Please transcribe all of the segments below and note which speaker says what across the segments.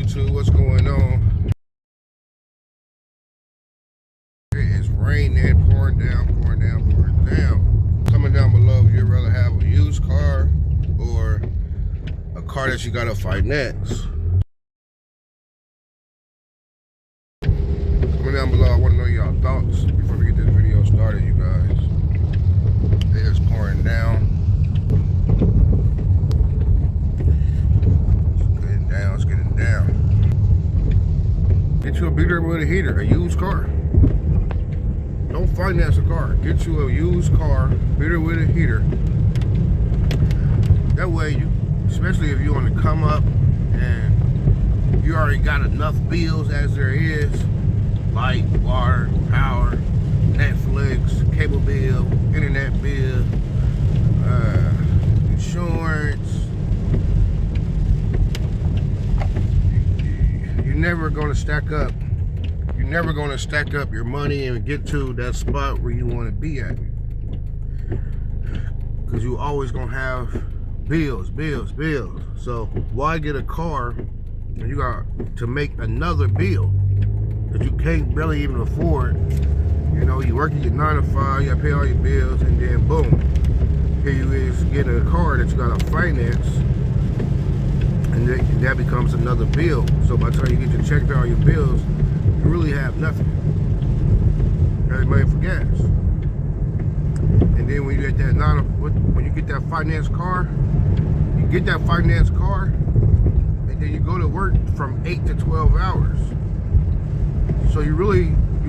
Speaker 1: YouTube? What's going on? It is raining, pouring down. Comment down below if you'd rather have a used car or a car that you gotta finance. Comment down below. I want to know y'all thoughts before we get this video started, you guys. It is pouring down. It's getting down. Get you a beater with a heater, a used car. Don't finance a car. Get you a used car, beater with a heater. That way, especially if you want to come up and you already got enough bills as there is, light, water, power, Netflix, cable bill, internet bill, insurance. You're never going to stack up. You're never going to stack up your money and get to that spot where you want to be at. Because you're always going to have bills. So why get a car when you got to make another bill that you can't barely even afford? You know, you work at your 9 to 5, you got to pay all your bills, and then boom, here you is getting a car that you got to finance. And that becomes another bill. So by the time you get your check to all your bills, you really have nothing. You got money for gas. And then when you get that when you get that finance car, and then you go to work from 8 to 12 hours. So you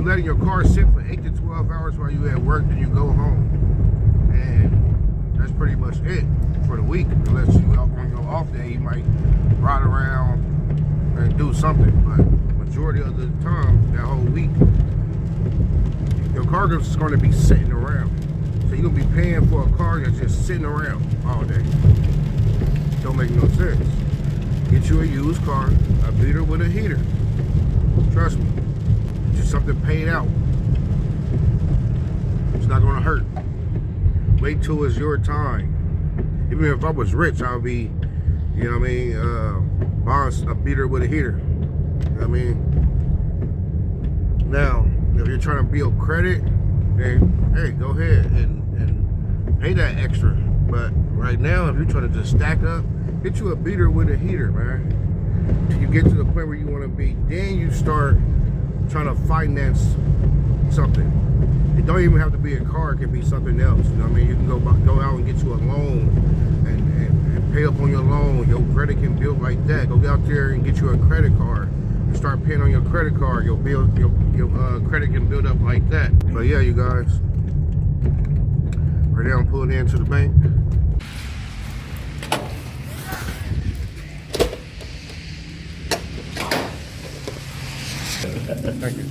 Speaker 1: letting your car sit for 8 to 12 hours while you at work, then you go home. And that's pretty much it for the week. Unless you on your off day, you might ride around and do something, but majority of the time, that whole week, your car is going to be sitting around. So you're going to be paying for a car that's just sitting around all day. Don't make no sense. Get you a used car, a beater with a heater. Trust me, just something paid out. It's not going to hurt. Wait till it's your time. Even if I was rich, I would be, you know what I mean, buying a beater with a heater. You know what I mean? Now, if you're trying to build credit, then hey, go ahead and pay that extra. But right now, if you're trying to just stack up, get you a beater with a heater, man. Till you get to the point where you want to be, then you start trying to finance something. It don't even have to be a car, it can be something else. You know what I mean? You can go out and get you a loan and pay up on your loan. Your credit can build like that. Go out there and get you a credit card and start paying on your credit card. Your credit can build up like that. But yeah, you guys, right now I'm pulling into the bank. Thank you.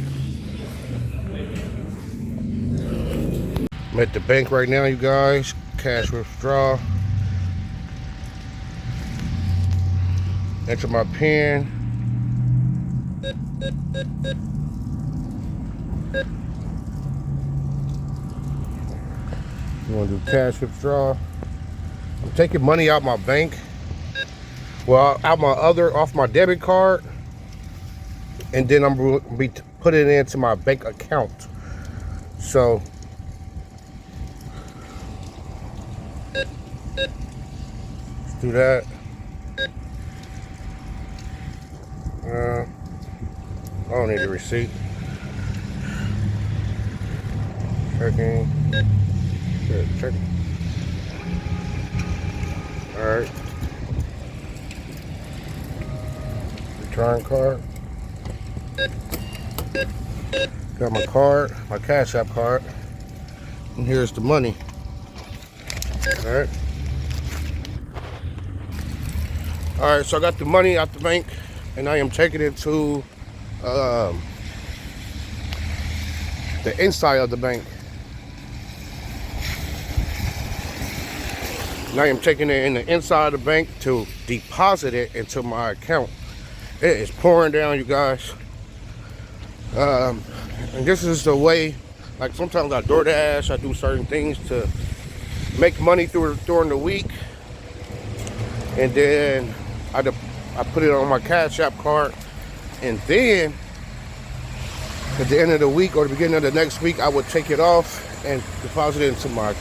Speaker 1: I'm at the bank right now, you guys. Cash withdrawal. Enter my PIN. You want to do cash withdrawal? I'm taking money out my bank. Well, off my debit card. And then I'm going to be putting it into my bank account. So let's do that. I don't need a receipt. Checking. Check. Alright. Return card. Got my card, my Cash App card. And here's the money. Alright. Alright, so I got the money out the bank and I am taking it to the inside of the bank. And I am taking it in the inside of the bank to deposit it into my account. It is pouring down, you guys. And this is the way, like sometimes I DoorDash, I do certain things to make money during the week. And then I I put it on my Cash App card, and then at the end of the week or the beginning of the next week, I would take it off and deposit it into my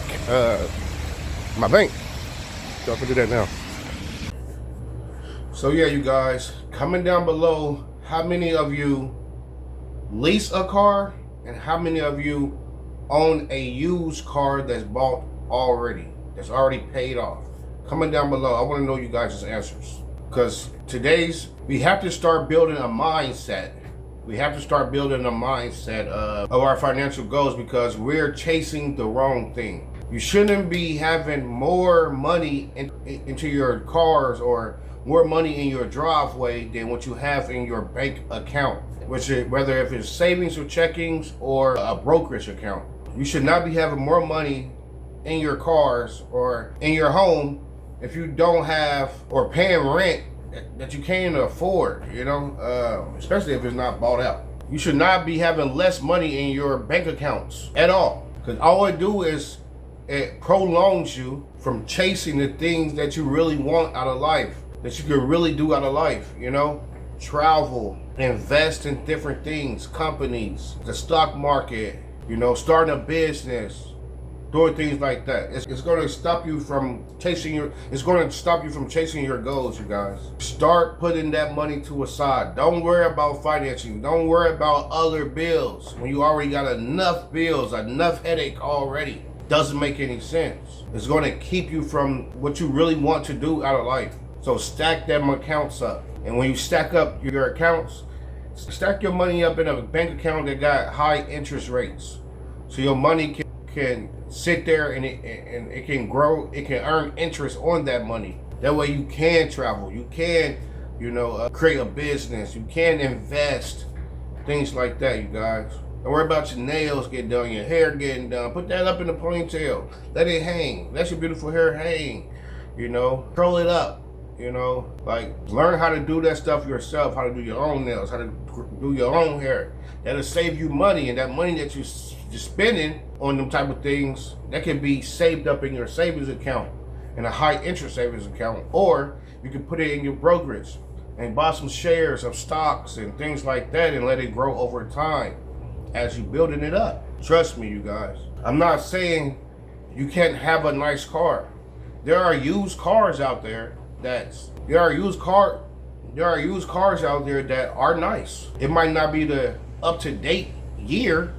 Speaker 1: my bank. So I can do that now. So yeah, you guys, comment down below how many of you lease a car and how many of you own a used car that's bought already, that's already paid off. Comment down below. I want to know you guys' answers, because we have to start building a mindset. We have to start building a mindset of our financial goals, because we're chasing the wrong thing. You shouldn't be having more money into your cars or more money in your driveway than what you have in your bank account, whether if it's savings or checkings or a brokerage account. You should not be having more money in your cars or in your home if you don't have, or paying rent that you can't afford, you know, especially if it's not bought out. You should not be having less money in your bank accounts at all, because all it do is it prolongs you from chasing the things that you really want out of life, that you can really do out of life, you know? Travel, invest in different things, companies, the stock market, you know, starting a business, doing things like that. It's going to stop you from chasing your goals, you guys. Start putting that money to a side. Don't worry about financing. Don't worry about other bills when you already got enough bills, enough headache already. Doesn't make any sense. It's going to keep you from what you really want to do out of life. So stack them accounts up. And when you stack up your accounts, stack your money up in a bank account that got high interest rates. So your money can sit there and it can grow, it can earn interest on that money. That way you can travel, you can, you know, create a business, you can invest, things like that, you guys. Don't worry about your nails getting done, your hair getting done. Put that up in a ponytail. Let it hang. Let your beautiful hair hang. You know, curl it up. You know, like, learn how to do that stuff yourself, how to do your own nails, how to do your own hair. That'll save you money, and that money that you're spending on them type of things, that can be saved up in your savings account, in a high interest savings account, or you can put it in your brokerage and buy some shares of stocks and things like that and let it grow over time as you building it up. Trust me, you guys. I'm not saying you can't have a nice car. There are used cars out there there are used cars out there that are nice. It might not be the up-to-date year,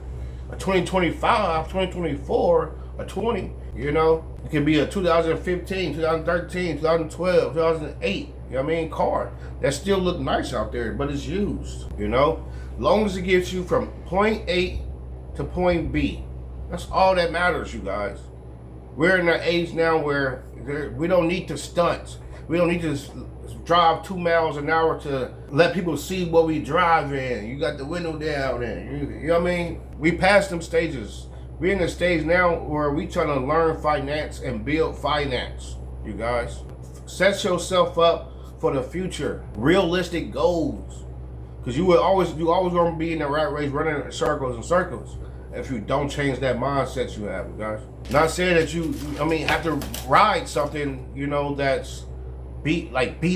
Speaker 1: a 2025, 2024, a 20, you know. It could be a 2015, 2013, 2012, 2008, you know what I mean, car that still look nice out there, but it's used, you know. As long as it gets you from point A to point B, that's all that matters, you guys. We're in an age now where we don't need to stunt. We don't need to drive 2 miles an hour to let people see what we drive in. You got the window down and you know what I mean? We passed them stages. We're in a stage now where we trying to learn finance and build finance, you guys. Set yourself up for the future. Realistic goals. Because you always gonna be in the rat race running in circles and circles if you don't change that mindset you have, you guys. Not saying that you have to ride something, you know, that's beat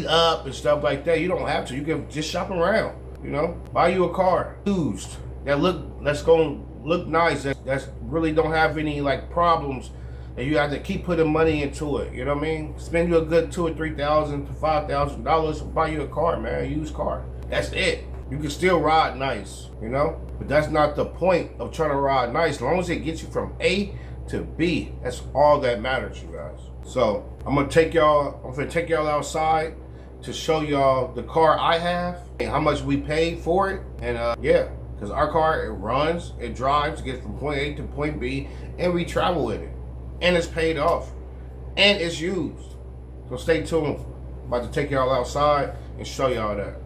Speaker 1: up and stuff like that. You don't have to. You can just shop around, you know. Buy you a car used that's gonna look nice, that's really don't have any like problems, and you have to keep putting money into it, you know what I mean? Spend you a good $2,000 or $3,000 to $5,000 to buy you a car, man, a used car. That's it. You can still ride nice, you know, but that's not the point of trying to ride nice. As long as it gets you from A to B, that's all that matters, you guys. So I'm gonna take y'all outside to show y'all the car I have and how much we paid for it. And yeah, because our car, it runs, it drives, gets from point A to point B, and we travel with it. And it's paid off. And it's used. So stay tuned. I'm about to take y'all outside and show y'all that.